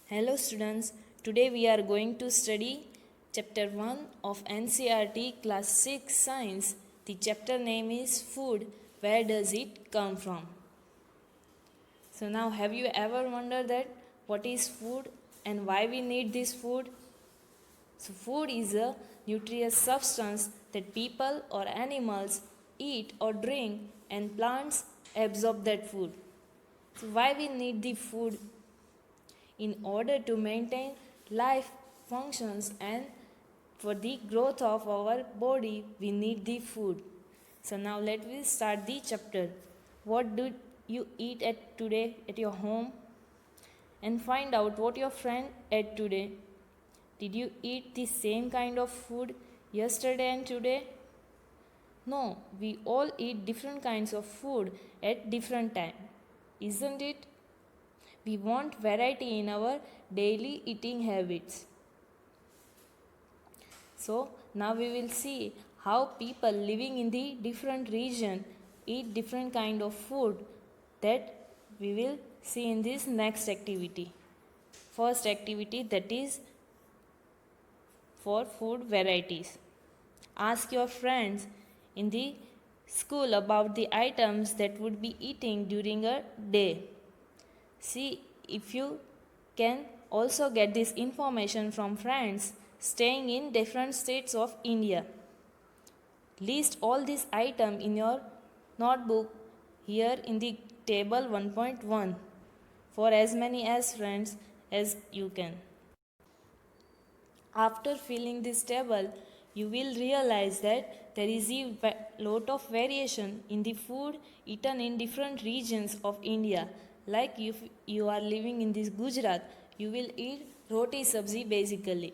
Hello students, today we are going to study chapter 1 of NCERT class 6 science. The chapter name is food. Where does it come from? So now have you ever wondered that what is food and why we need this food? So food is a nutritious substance that people or animals eat or drink and plants absorb that food. So why we need the food? In order to maintain life functions and for the growth of our body we need the food. So now let me start the chapter. What did you eat at today at your home? And find out what your friend ate today. Did you eat the same kind of food yesterday and today? No, we all eat different kinds of food at different time, isn't it? We want variety in our daily eating habits. So now we will see how people living in the different region eat different kind of food that we will see in this next activity. First activity, that is for food varieties. Ask your friends in the school about the items that would be eating during a day. See if you can also get this information from friends staying in different states of India. List all these items in your notebook here in the table 1.1 for as many as friends as you can. After filling this table, you will realize that there is a lot of variation in the food eaten in different regions of India. Like if you are living in this Gujarat, you will eat roti sabzi basically.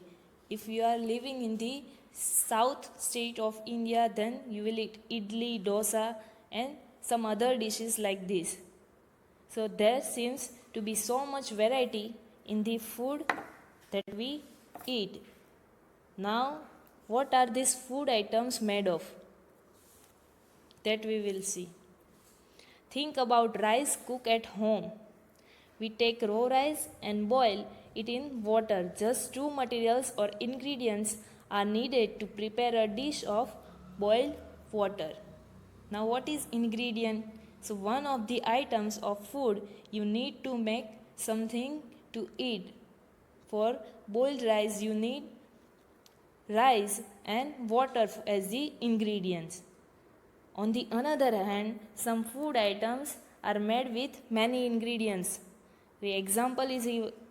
If you are living in the south state of India, then you will eat idli, dosa and some other dishes like this. So there seems to be so much variety in the food that we eat. Now, what are these food items made of? That we will see. Think about rice cooked at home. We take raw rice and boil it in water. Just two materials or ingredients are needed to prepare a dish of boiled water. Now, what is ingredient? So, one of the items of food you need to make something to eat. For boiled rice, you need rice and water as the ingredients. On the other hand, some food items are made with many ingredients. The example is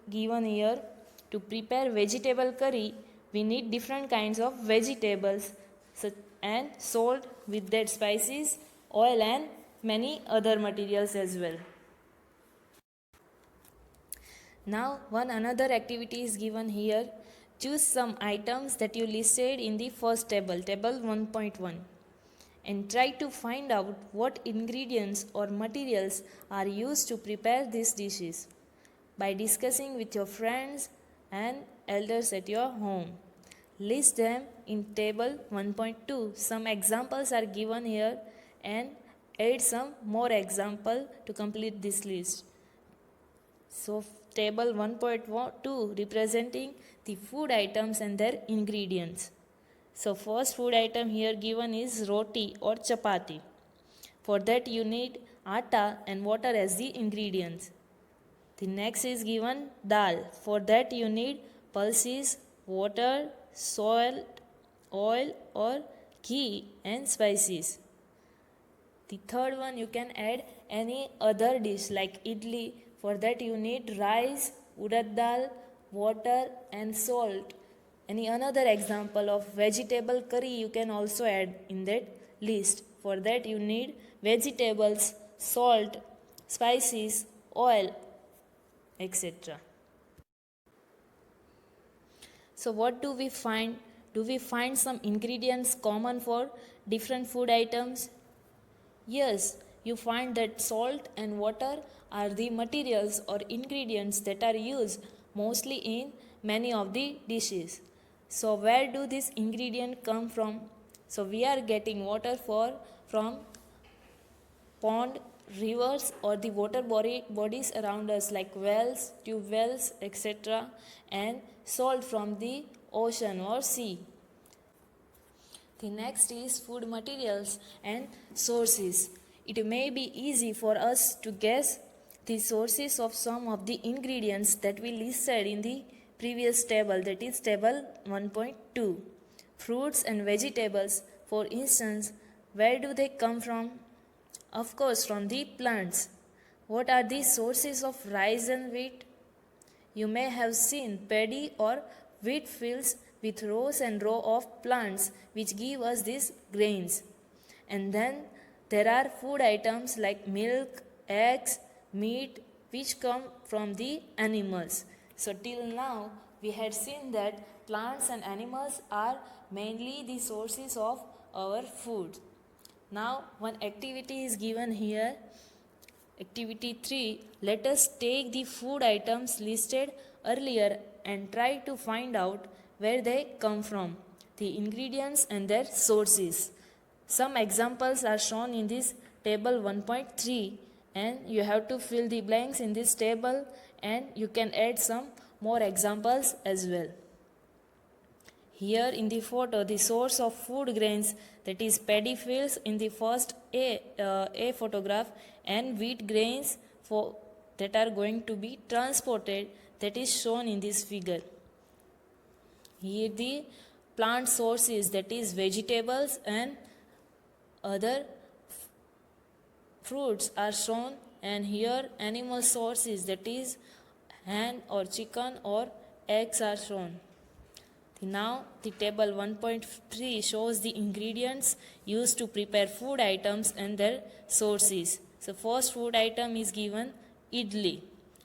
given here. To prepare vegetable curry, we need different kinds of vegetables and salt, with that spices, oil and many other materials as well. Now one another activity is given here. Choose some items that you listed in the first table, table 1.1, and try to find out what ingredients or materials are used to prepare these dishes by discussing with your friends and elders at your home. List them in table 1.2. Some examples are given here and add some more example to complete this list. So table 1.2 representing the food items and their ingredients. So first food item here given is roti or chapati. For that you need atta and water as the ingredients. The next is given dal. For that you need pulses, water, salt, oil or ghee and spices. The third one, you can add any other dish like idli. For that you need rice, urad dal, water and salt. Any another example of vegetable curry you can also add in that list. For that you need vegetables, salt, spices, oil, etc. So what do we find? Do we find some ingredients common for different food items? Yes, you find that salt and water are the materials or ingredients that are used mostly in many of the dishes. So where do these ingredients come from? So we are getting water from pond, rivers or the bodies around us like wells, tube wells, etc., and salt from the ocean or sea. The next is food materials and sources. It may be easy for us to guess the sources of some of the ingredients that we listed in the previous table, that is table 1.2. Fruits and vegetables, for instance, where do they come from? Of course, from the plants. What are the sources of rice and wheat? You may have seen paddy or wheat fields with rows and rows of plants which give us these grains. And then there are food items like milk, eggs, meat which come from the animals. So till now we had seen that plants and animals are mainly the sources of our food. Now one activity is given here. Activity 3. Let us take the food items listed earlier and try to find out where they come from, the ingredients and their sources. Some examples are shown in this table 1.3, and you have to fill the blanks in this table, and you can add some more examples as well. Here in the photo, the source of food grains, that is paddy fields in the first A photograph, and wheat grains that are going to be transported, that is shown in this figure. Here the plant sources, that is vegetables and other fruits are shown, and here animal sources, that is hen or chicken or eggs are shown. Now the table 1.3 shows the ingredients used to prepare food items and their sources. So first food item is given idli.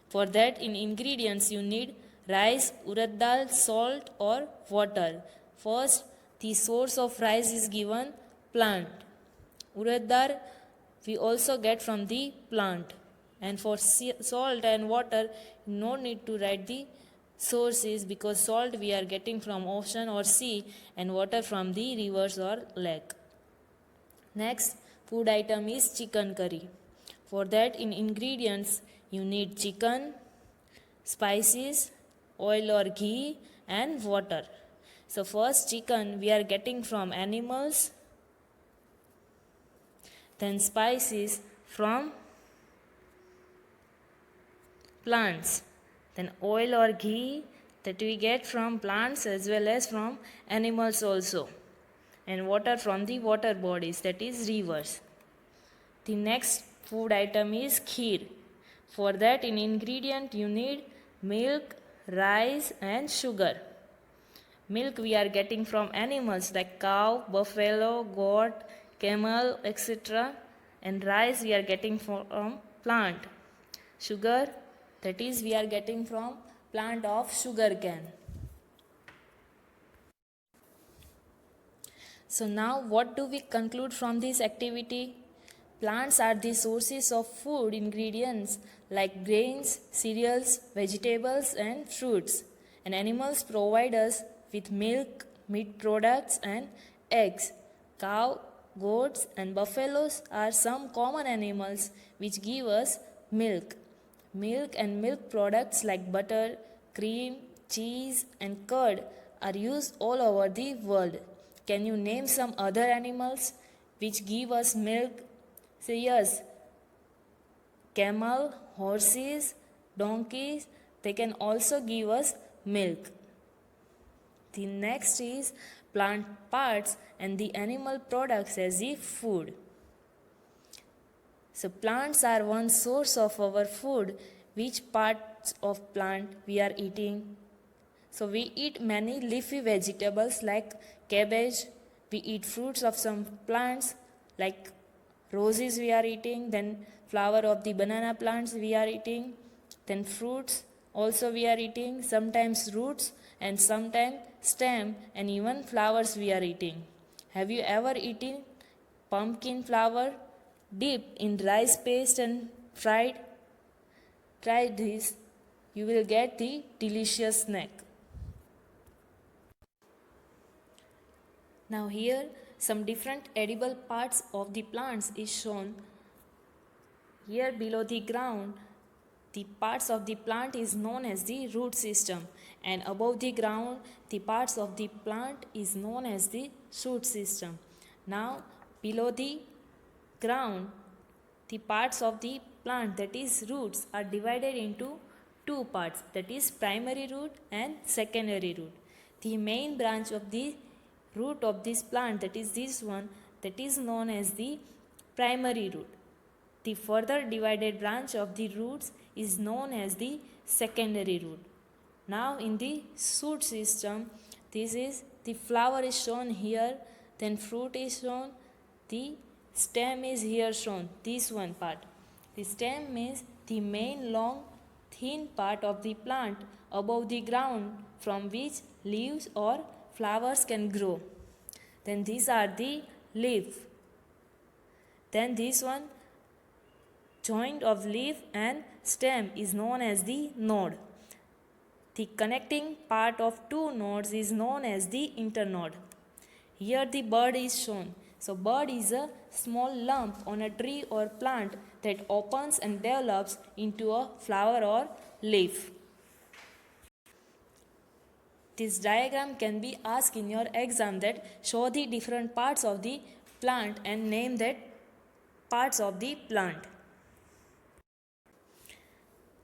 For that, in ingredients you need rice, urad dal, salt or water. First, the source of rice is given plant. Urad dal we also get from the plant. And for salt and water, no need to write the sources, because salt we are getting from ocean or sea and water from the rivers or lake. Next food item is chicken curry. For that, in ingredients you need chicken, spices, oil or ghee and water. So first, chicken we are getting from animals, then spices from plants, then oil or ghee that we get from plants as well as from animals also, and water from the water bodies, that is rivers. The next food item is kheer. For that, in ingredient you need milk, rice and sugar. Milk we are getting from animals like cow, buffalo, goat, camel, etc. And rice we are getting from plant. Sugar, that is we are getting from plant of sugar cane. So now what do we conclude from this activity? Plants are the sources of food ingredients like grains, cereals, vegetables and fruits. And animals provide us with milk, meat products and eggs. Cow, goats and buffaloes are some common animals which give us milk. Milk and milk products like butter, cream, cheese and curd are used all over the world. Can you name some other animals which give us milk? Say yes. Camel, horses, donkeys, they can also give us milk. The next is plant parts and the animal products as the food. So plants are one source of our food. Which parts of plant we are eating? So we eat many leafy vegetables like cabbage. We eat fruits of some plants like roses we are eating, then flower of the banana plants we are eating, then fruits also we are eating, sometimes roots and sometimes stem and even flowers we are eating. Have you ever eaten pumpkin flower dipped in rice paste and fried? Try this, you will get the delicious snack. Now here some different edible parts of the plants is shown. Here below the ground, the parts of the plant is known as the root system, and above the ground, the parts of the plant is known as the shoot system. Now below the ground, the parts of the plant, that is roots, are divided into two parts, that is primary root and secondary root. The main branch of the root of this plant, that is this one, that is known as the primary root. The further divided branch of the roots is known as the secondary root. Now in the shoot system, this is the flower is shown here, then fruit is shown, the stem is here shown, this one part. The stem means the main long thin part of the plant above the ground from which leaves or flowers can grow. Then these are the leaf. Then this one joint of leaf and stem is known as the node. The connecting part of two nodes is known as the internode. Here the bud is shown. So bud is a small lump on a tree or plant that opens and develops into a flower or leaf. This diagram can be asked in your exam, that show the different parts of the plant and name that parts of the plant.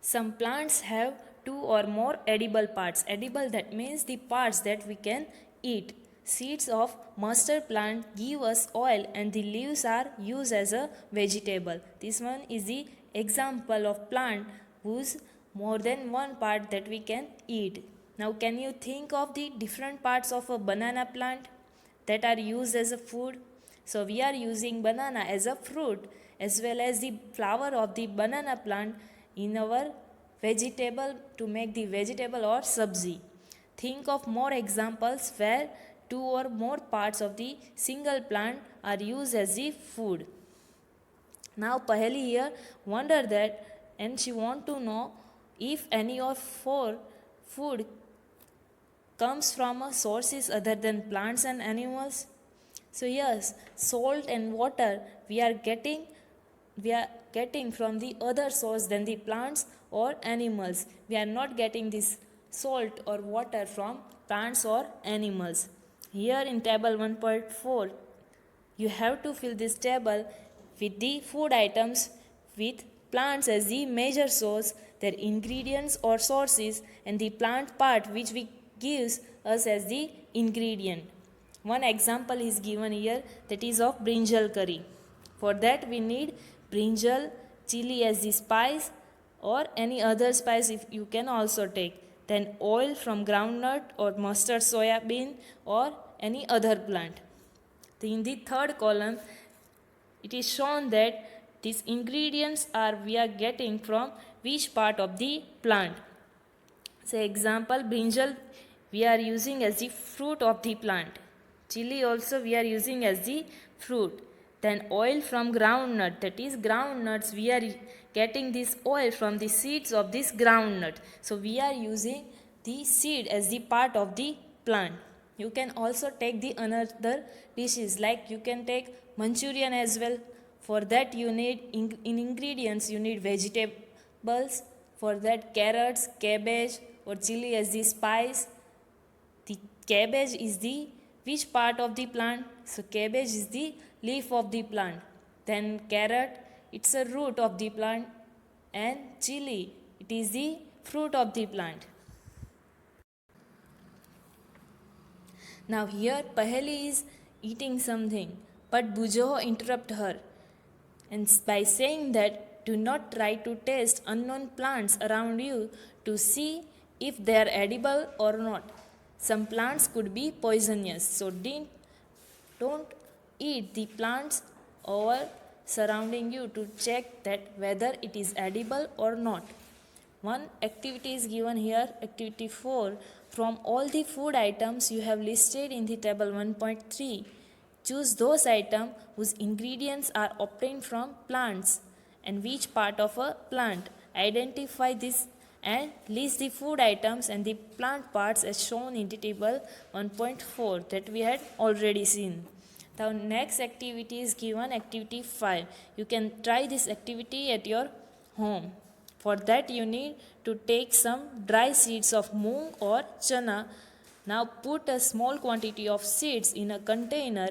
Some plants have two or more edible parts. Edible, that means the parts that we can eat. Seeds of mustard plant give us oil and the leaves are used as a vegetable. This one is the example of plant whose more than one part that we can eat. Now can you think of the different parts of a banana plant that are used as a food? So we are using banana as a fruit as well as the flower of the banana plant in our vegetable to make the vegetable or sabzi. Think of more examples where two or more parts of the single plant are used as the food. Now Paheli here wonder that, and she want to know if any of four food comes from a sources other than plants and animals. So yes, salt and water we are getting from the other source than the plants or animals. We are not getting this salt or water from plants or animals. Here in table 1.4, you have to fill this table with the food items with plants as the major source, their ingredients or sources, and the plant part which we gives us as the ingredient. One example is given here, that is of brinjal curry. For that we need brinjal, chili as the spice, or any other spice if you can also take. Then oil from groundnut or mustard soya bean or any other plant. In the third column, it is shown that these ingredients are we are getting from which part of the plant. Say example, brinjal we are using as the fruit of the plant. Chili also we are using as the fruit. Then oil from groundnut, that is groundnuts, we are getting this oil from the seeds of this groundnut. So we are using the seed as the part of the plant. You can also take the another dishes, like you can take Manchurian as well. For that you need in ingredients you need vegetables. For that carrots, cabbage or chili as the spice. The cabbage is the which part of the plant? So cabbage is the leaf of the plant. Then carrot, it's a root of the plant, and chili, it is the fruit of the plant. Now here Paheli is eating something, but Bujoho interrupt her, and by saying that do not try to taste unknown plants around you to see if they are edible or not. Some plants could be poisonous, so don't eat the plants over surrounding you to check that whether it is edible or not. One activity is given here, activity 4. From all the food items you have listed in the table 1.3, choose those items whose ingredients are obtained from plants and which part of a plant. Identify this and list the food items and the plant parts as shown in the table 1.4 that we had already seen. The next activity is given activity 5. You can try this activity at your home. For that you need to take some dry seeds of moong or chana. Now put a small quantity of seeds in a container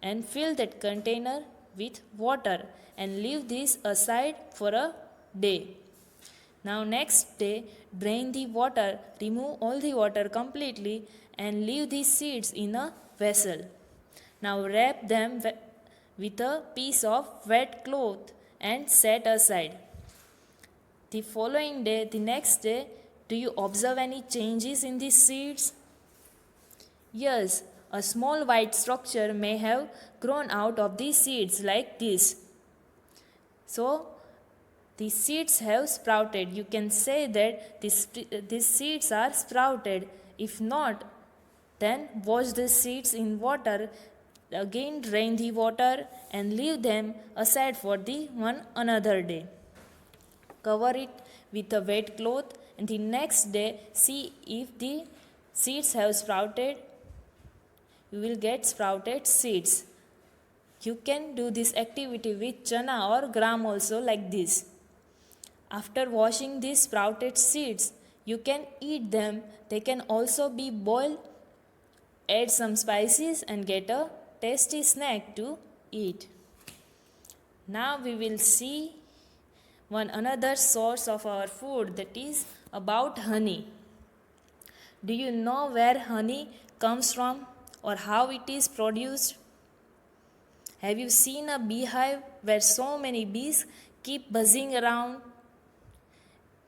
and fill that container with water and leave this aside for a day. Now next day, drain the water, remove all the water completely and leave these seeds in a vessel. Now wrap them with a piece of wet cloth and set aside. The following day, the next day, do you observe any changes in these seeds? Yes, a small white structure may have grown out of these seeds like this. So, the seeds have sprouted. You can say that these seeds are sprouted. If not, then wash the seeds in water. Again drain the water and leave them aside for the one another day. Cover it with a wet cloth and the next day see if the seeds have sprouted. You will get sprouted seeds. You can do this activity with chana or gram also like this. After washing these sprouted seeds, you can eat them. They can also be boiled. Add some spices and get a tasty snack to eat. Now we will see one another source of our food, that is about honey. Do you know where honey comes from or how it is produced? Have you seen a beehive where so many bees keep buzzing around?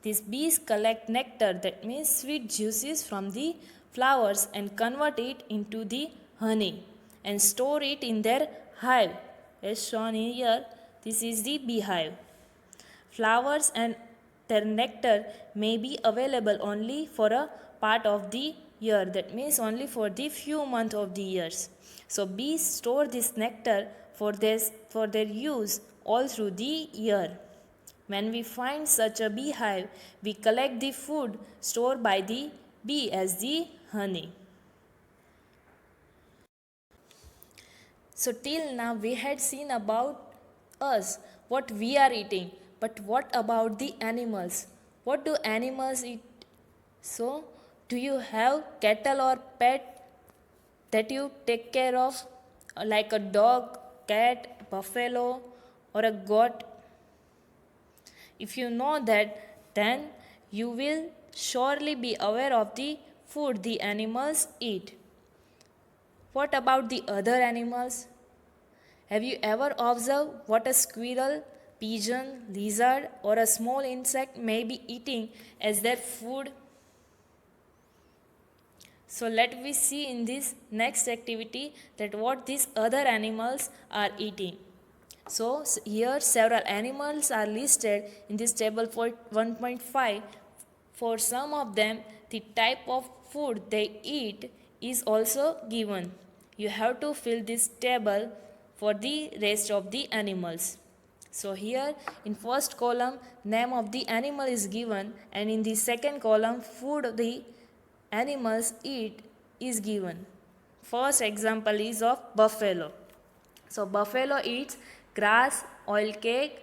These bees collect nectar, that means sweet juices from the flowers, and convert it into the honey and store it in their hive. As shown here, this is the beehive. Flowers and their nectar may be available only for a part of the year, that means only for the few months of the years. So bees store this nectar for their use all through the year. When we find such a beehive, we collect the food stored by the bee as the honey. So till now we had seen about us, what we are eating, but what about the animals? What do animals eat? So, do you have cattle or pet that you take care of, like a dog, cat, buffalo, or a goat? If you know that, then you will surely be aware of the food the animals eat. What about the other animals? Have you ever observed what a squirrel, pigeon, lizard, or a small insect may be eating as their food? So let me see in this next activity that what these other animals are eating. So here several animals are listed in this table for 1.5. For some of them, the type of food they eat is also given. You have to fill this table for the rest of the animals. So here in first column name of the animal is given, and in the second column food the animals eat is given. First example is of buffalo. So buffalo eats grass, oil cake,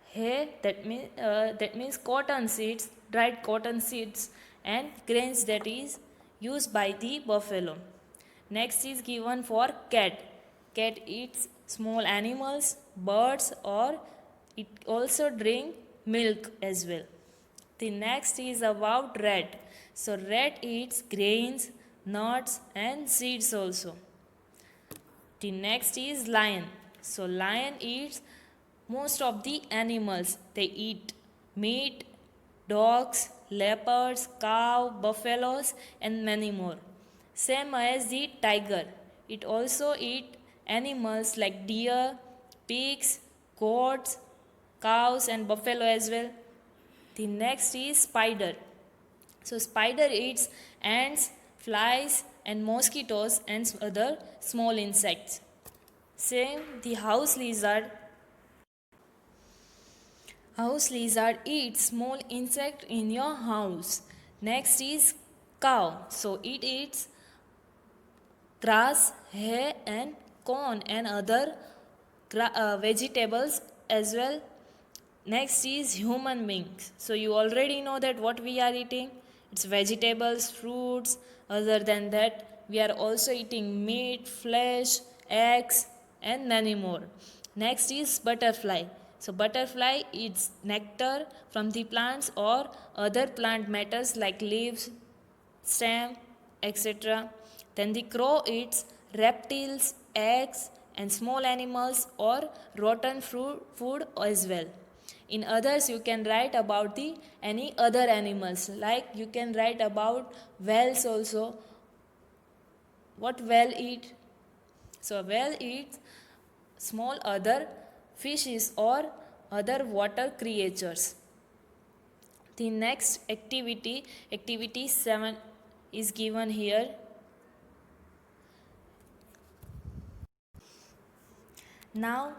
hay, that means cotton seeds, dried cotton seeds, and grains that is used by the buffalo. Next is given for cat. Cat eats small animals, birds, or it also drink milk as well. The next is about rat. So rat eats grains, nuts, and seeds also. The next is lion. So lion eats most of the animals. They eat meat, dogs, leopards, cow, buffaloes, and many more. Same as the tiger. It also eats animals like deer, pigs, goats, cows, and buffalo as well. The next is spider. So spider eats ants, flies, and mosquitoes and other small insects. Same the house lizard. House lizard eats small insect in your house. Next is cow. So it eats grass, hay, and corn and other vegetables as well. Next is human beings. So you already know that what we are eating. It's vegetables, fruits. Other than that, we are also eating meat, flesh, eggs, and many more. Next is butterfly. So butterfly eats nectar from the plants or other plant matters like leaves, stem, etc. Then the crow eats reptiles, eggs, and small animals or rotten food as well. In others, you can write about the any other animals, like you can write about whales also. What whale eat? So whale eats small other fishes or other water creatures. The next activity, activity 7, is given here. Now,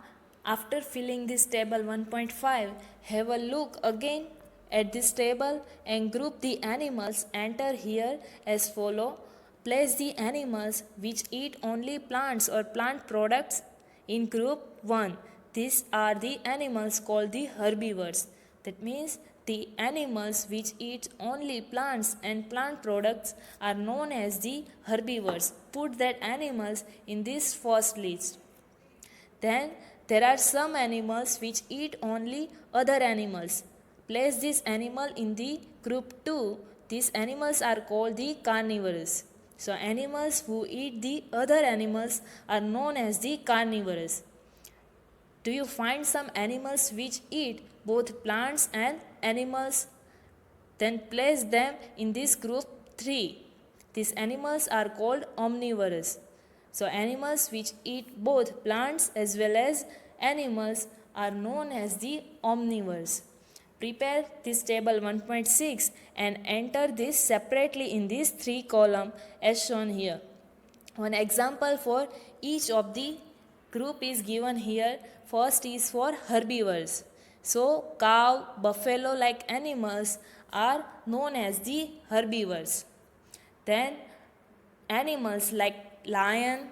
after filling this table 1.5, have a look again at this table and group the animals enter here as follow. Place the animals which eat only plants or plant products in group 1. These are the animals called the herbivores. That means the animals which eat only plants and plant products are known as the herbivores. Put that animals in this first list. Then there are some animals which eat only other animals. Place this animal in the group 2. These animals are called the carnivores. So animals who eat the other animals are known as the carnivores. Do you find some animals which eat both plants and animals? Then place them in this group 3. These animals are called omnivores. So animals which eat both plants as well as animals are known as the omnivores. Prepare this table 1.6 and enter this separately in this 3 column as shown here. One example for each of the group is given here. First is for herbivores. So cow, buffalo like animals are known as the herbivores. Then animals like lion,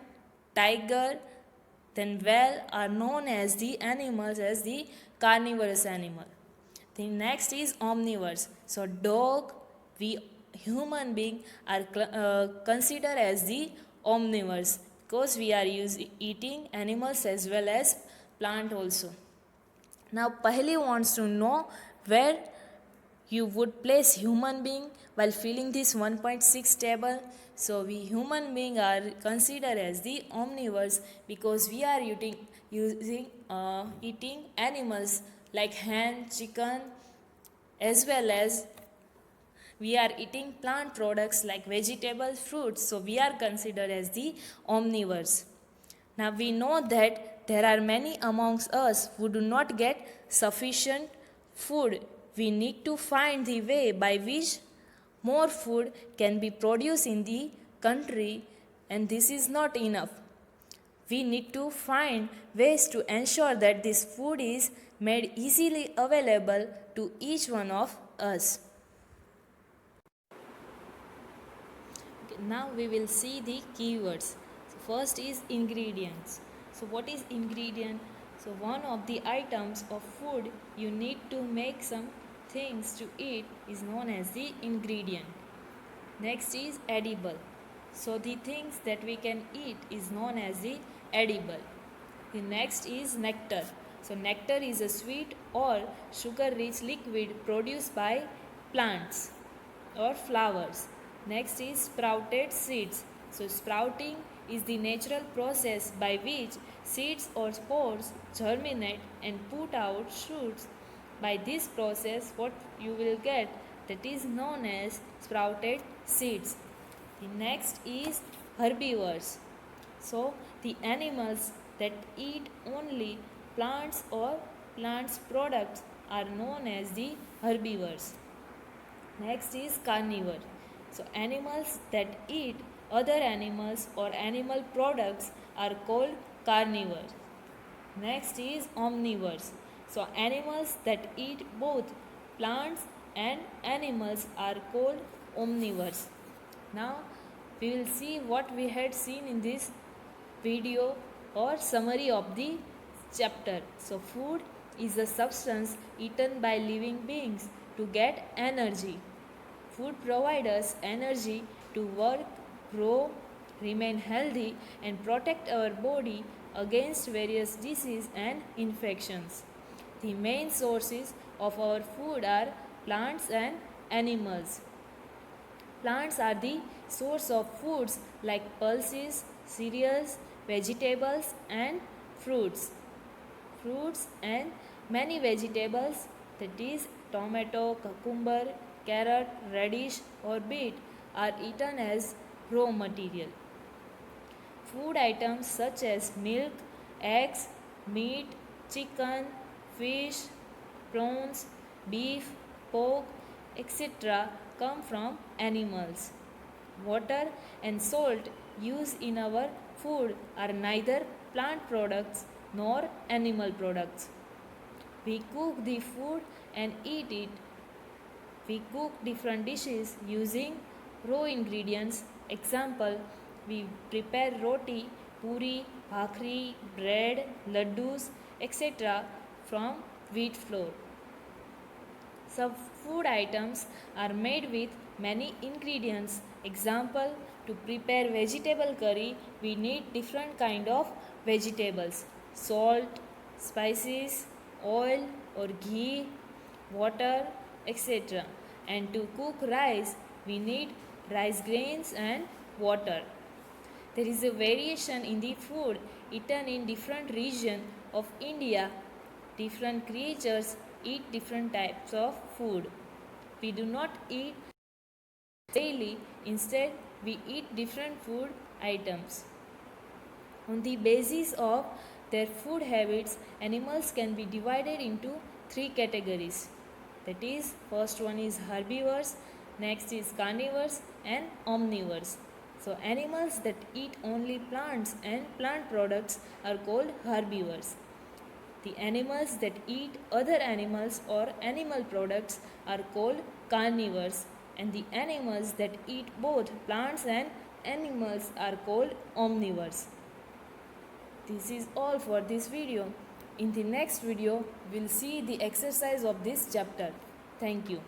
tiger, then whale are known as the animals as the carnivorous animal. The next is omnivores. So dog, we human being are considered as the omnivores because we are eating animals as well as plant also. Now Paheli wants to know where you would place human being while filling this 1.6 table. So we human being are considered as the omnivores because we are eating animals like hen, chicken, as well as we are eating plant products like vegetables, fruits. So we are considered as the omnivores. Now we know that there are many amongst us who do not get sufficient food. We need to find the way by which more food can be produced in the country, and this is not enough. We need to find ways to ensure that this food is made easily available to each one of us. Okay, now we will see the keywords. So first is ingredients. So what is ingredient? So one of the items of food you need to make some things to eat is known as the ingredient. Next is edible. So the things that we can eat is known as the edible. The next is nectar. So nectar is a sweet or sugar rich liquid produced by plants or flowers. Next is sprouted seeds. So sprouting is the natural process by which seeds or spores germinate and put out shoots. By this process, what you will get, that is known as sprouted seeds. The next is herbivores. So the animals that eat only plants or plants products are known as the herbivores. Next is carnivore. So animals that eat other animals or animal products are called carnivores. Next is omnivores. So animals that eat both plants and animals are called omnivores. Now we will see what we had seen in this video or summary of the chapter. So, food is a substance eaten by living beings to get energy. Food provides us energy to work, grow, remain healthy, and protect our body against various diseases and infections. The main sources of our food are plants and animals. Plants are the source of foods like pulses, cereals, vegetables, and fruits. Fruits and many vegetables, that is, tomato, cucumber, carrot, radish, or beet, are eaten as raw material. Food items such as milk, eggs, meat, chicken, fish, prawns, beef, pork, etc. come from animals. Water and salt used in our food are neither plant products nor animal products. We cook the food and eat it. We cook different dishes using raw ingredients. Example, we prepare roti, puri, bhakri, bread, laddus, etc. from wheat flour. Some food items are made with many ingredients. Example, to prepare vegetable curry, we need different kind of vegetables, salt, spices, oil or ghee, water, etc. And to cook rice, we need rice grains and water. There is a variation in the food eaten in different regions of India. Different creatures eat different types of food. We do not eat daily, instead, we eat different food items. On the basis of their food habits, animals can be divided into three categories. That is, first one is herbivores, next is carnivores, and omnivores. So, animals that eat only plants and plant products are called herbivores. The animals that eat other animals or animal products are called carnivores, and the animals that eat both plants and animals are called omnivores. This is all for this video. In the next video, we'll see the exercise of this chapter. Thank you.